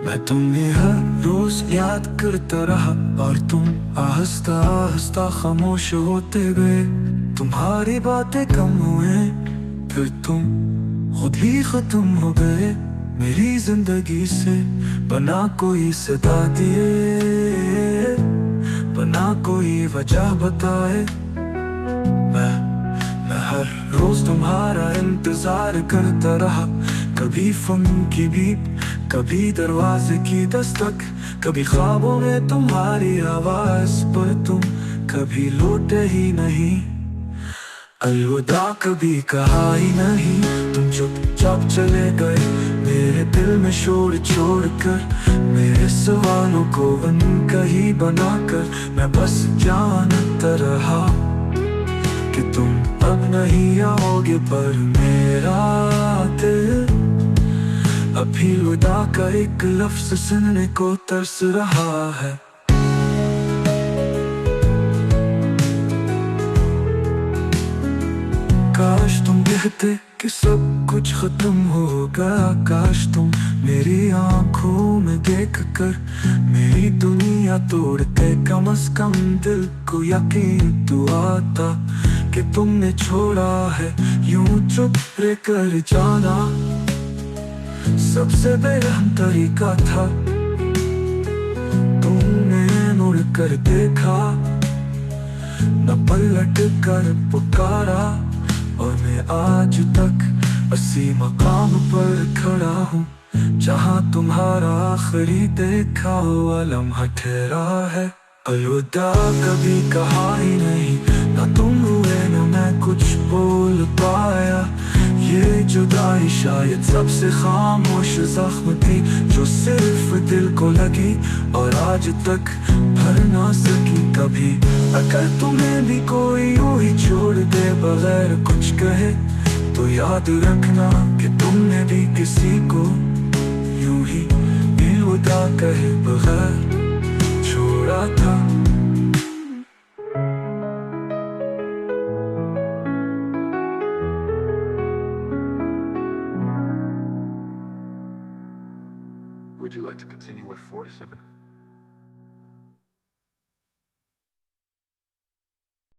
मैं तुम्हें हर रोज याद करता रहा और तुम आहिस्ता आहिस्ता खामोश होते गए। तुम्हारी बातें कम हुए, फिर तुम खुद ही खत्म हो गए मेरी जिंदगी से। बना कोई सदा दिए, बना कोई वजह बताए। मैं हर रोज तुम्हारा इंतजार करता रहा, कभी फोन की बीप, कभी दरवाजे की दस्तक, कभी ख्वाबों में तुम्हारी आवाज, पर तुम कभी लौटे ही नहीं। अलविदा कभी कहा ही नहीं, तुम चुपचाप चले गए मेरे दिल में शोर छोड़ कर। मेरे सवालों को अनकही बनाकर मैं बस जानता रहा कि तुम अब नहीं आओगे, पर मेरा दिल अभी विदा का एक लफ्ज सुनने को तरस रहा है। काश तुम कहते कि सब कुछ खत्म हो गया, काश तुम मेरी आंखों में देख कर मेरी दुनिया तोड़ते। कम से कम दिल को यकीन तो आता कि तुमने छोड़ा है यूं चुप रहकर जाना। सबसे बेरहम तरीका था, तुमने मुड़ कर देखा, न पलट कर पुकारा, और मैं आज तक उसी मकाम पर खड़ा हूँ जहाँ तुम्हारा आखिरी देखा हुआ लम्हा ठहरा है। अलविदा कभी कहा ही नहीं, ना तुम हुए ना मैं कुछ बोल पाया। ये जुदाई शायद सबसे खामोश जख्म थी जो सिर्फ दिल को लगी और आज तक भर ना सकी कभी। अगर तुम्हें भी कोई यूं ही छोड़ दे बगैर कुछ कहे, तो याद रखना कि तुमने भी किसी को यूं ही अलविदा कहे बगैर छोड़ा था। Would you like to continue with 47?